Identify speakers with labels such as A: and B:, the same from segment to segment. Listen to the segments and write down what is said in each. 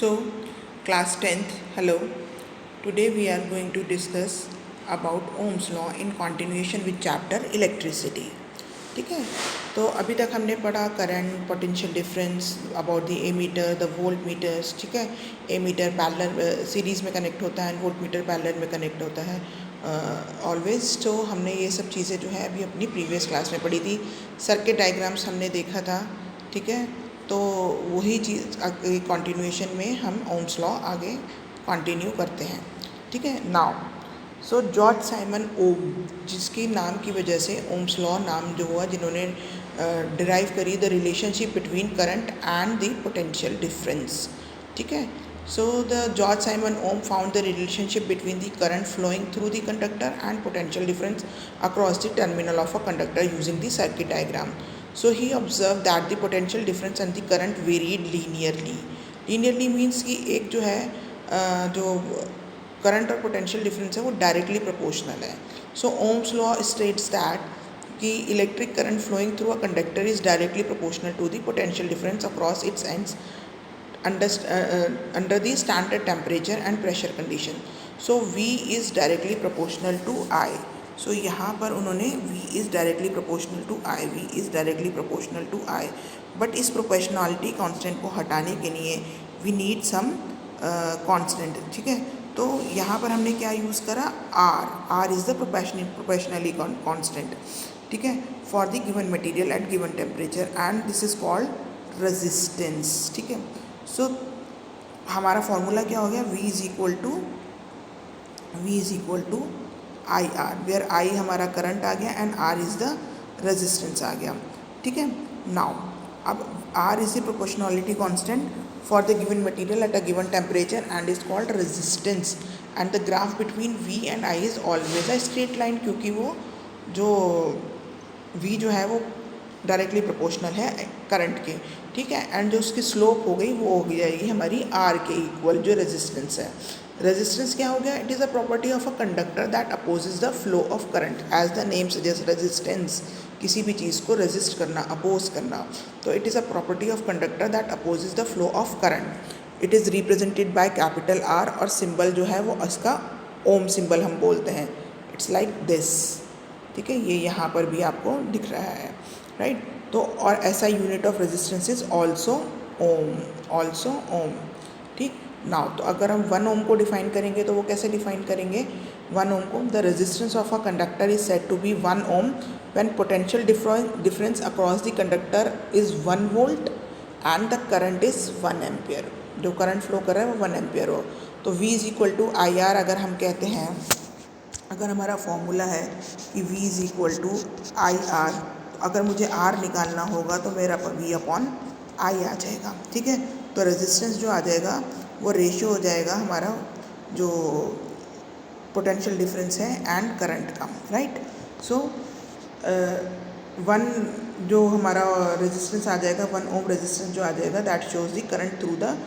A: So, class 10th, hello. Today we are going to discuss about Ohm's law in continuation with chapter electricity. ठीक है, तो अभी तक हमने पढ़ा current, potential difference, about the ammeter, the voltmeters. ठीक है, एमीटर पैरेलल सीरीज़ में कनेक्ट होता है, वोल्ट मीटर पैरेलल में कनेक्ट होता है ऑलवेज. तो हमने ये सब चीज़ें जो है अभी अपनी प्रीवियस क्लास में पढ़ी थी. सर्किट डायग्राम्स हमने देखा था. ठीक है, तो वही चीज़ कंटिन्यूएशन में हम ओम्स लॉ आगे कंटिन्यू करते हैं. ठीक है, नाउ सो जॉर्ज साइमन ओम, जिसकी नाम की वजह से ओम्स लॉ नाम जो हुआ, जिन्होंने डिराइव करी the relationship between current and the potential difference. ठीक है, so the George Simon Ohm found the relationship between the current flowing through the conductor and potential difference across the terminal of a conductor using the circuit diagram. So he observed that the potential difference and the current varied linearly. Linearly means कि एक जो है जो current और potential difference है वो directly proportional है. So Ohm's law states that कि electric current flowing through a conductor is directly proportional to the potential difference across its ends under the standard temperature and pressure condition. So V is directly proportional to I. So यहाँ पर उन्होंने V is directly proportional to I, V is directly proportional to I. But इस proportionality constant को हटाने के लिए we need some constant. ठीक है, तो यहाँ पर हमने क्या यूज़ करा, R. R is the proportionality constant. ठीक है, for the given material at given temperature and this is called resistance. ठीक है, सो हमारा फॉर्मूला क्या हो गया, V is equal to I R, where I हमारा करंट आ गया and R is the resistance आ गया. ठीक है, नाउ अब R is the proportionality constant for the given material at a given temperature and is called resistance. And the graph between V and I is always a straight line, क्योंकि वो जो V जो है वो directly proportional है current के. ठीक है, एंड जो उसकी स्लोप हो गई वो हो जाएगी हमारी आर के इक्वल जो रेजिस्टेंस है. रेजिस्टेंस क्या हो गया, it is a property of a conductor that opposes the flow of current. As the name suggest, resistance किसी भी चीज़ को रेजिस्ट करना, अपोज करना. तो it is a property of conductor that opposes the flow of current. It is represented by capital R और symbol जो है वो इसका ओम सिंबल हम बोलते हैं. It's like this. ठीक है, ये यहाँ पर भी आपको दिख रहा है, राइट. तो और ऐसा unit of resistance is also ohm. ठीक, नाउ तो अगर हम 1 ओम को डिफाइन करेंगे तो वो कैसे डिफाइन करेंगे 1 ओम को, the resistance of a conductor is said to be 1 ohm when potential difference across the conductor is 1 volt and the current is 1 ampere. जो करंट फ्लो कर रहा है वो 1 एम्पियर हो. तो V is equal to I R अगर हम कहते हैं, अगर हमारा फॉर्मूला है कि V is equal to I R, अगर मुझे R निकालना होगा तो मेरा V अपॉन I आ जाएगा. ठीक है, तो रेजिस्टेंस जो आ जाएगा वो रेशियो हो जाएगा हमारा जो पोटेंशियल डिफरेंस है एंड करंट का, राइट. सो 1 जो हमारा रेजिस्टेंस आ जाएगा, 1 ओम रेजिस्टेंस जो आ जाएगा, that shows the current through the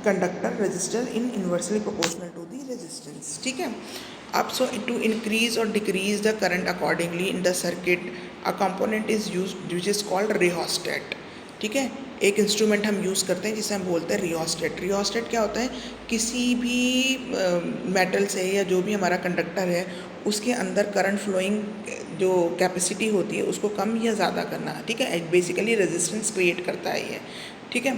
A: conductor resistor in inversely proportional to the resistance. ठीक है, अब so to increase or decrease the current accordingly in the circuit a component is used which is called rheostat. ठीक है, एक instrument हम use करते हैं जिसे हम बोलते हैं रियोस्टेट. रियोस्टेट क्या होता है, किसी भी मेटल से या जो भी हमारा कंडक्टर है उसके अंदर करंट फ्लोइंग जो कैपेसिटी होती है उसको कम या ज़्यादा करना. ठीक है, बेसिकली रेजिस्टेंस क्रिएट करता है ये. ठीक है,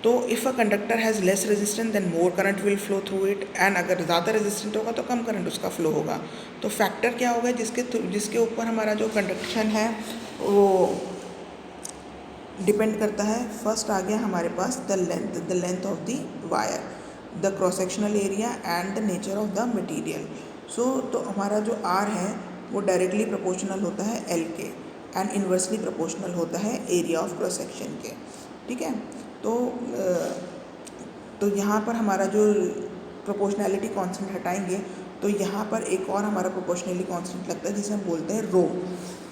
A: तो if a conductor has less resistance then more current will flow through it, and अगर ज़्यादा रेजिस्टेंट होगा तो कम करंट उसका फ्लो होगा. तो फैक्टर क्या होगा जिसके ऊपर हमारा जो कंडक्शन है वो डिपेंड करता है. फर्स्ट आ गया हमारे पास the length of the wire, the cross sectional area and the nature of the material. So तो हमारा जो R है वो डायरेक्टली प्रोपोर्शनल होता है L के एंड इन्वर्सली प्रोपोर्शनल होता है एरिया ऑफ क्रॉस सेक्शन के. ठीक है, तो यहाँ पर हमारा जो प्रोपोर्शनैलिटी कांस्टेंट हटाएंगे तो यहाँ पर एक और हमारा प्रोपोर्शनैलिटी कांस्टेंट लगता है जिसे हम बोलते हैं रो.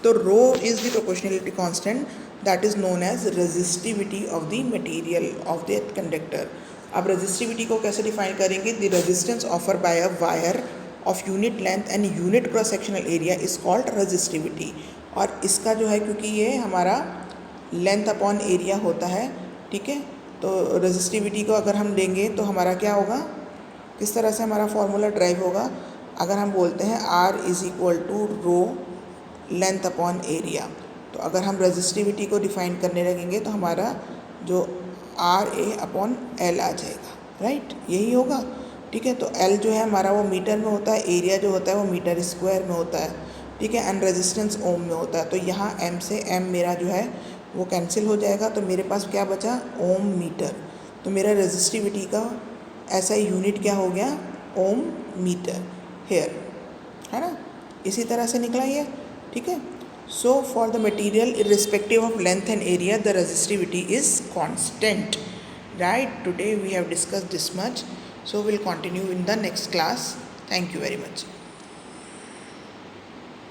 A: तो rho is the proportionality constant that is known as resistivity of the material of the conductor. अब रेजिस्टिविटी को कैसे डिफाइन करेंगे, the resistance offer by a wire of unit length and unit cross sectional area is called resistivity. और इसका जो है, क्योंकि ये हमारा लेंथ अपॉन एरिया होता है, ठीक है, तो रेजिस्टिविटी को अगर हम देंगे तो हमारा क्या होगा, किस तरह से हमारा फॉर्मूला ड्राइव होगा, अगर हम बोलते हैं R is equal to rho length upon area, तो अगर हम रेजिस्टिविटी को डिफाइन करने लगेंगे तो हमारा जो RA अपॉन L आ जाएगा, राइट, यही होगा। ठीक है, तो L जो है हमारा वो मीटर में होता है, एरिया जो होता है वो मीटर स्क्वायर में होता है। ठीक है, एंड रेजिस्टेंस ओम में होता है। तो यहाँ M से M मेरा जो है वो कैंसिल हो जाएगा, तो मेरे पास क्या बचा, ओम मीटर। तो मेरा रेजिस्टिविटी का ऐसा यूनिट क्या हो गया, ओम मीटर हेयर, है ना, इसी तरह से निकला ये। ठीक है, so for the material irrespective of length and area the resistivity is constant, right. Today we have discussed this much, so we'll continue in the next class. Thank you very much.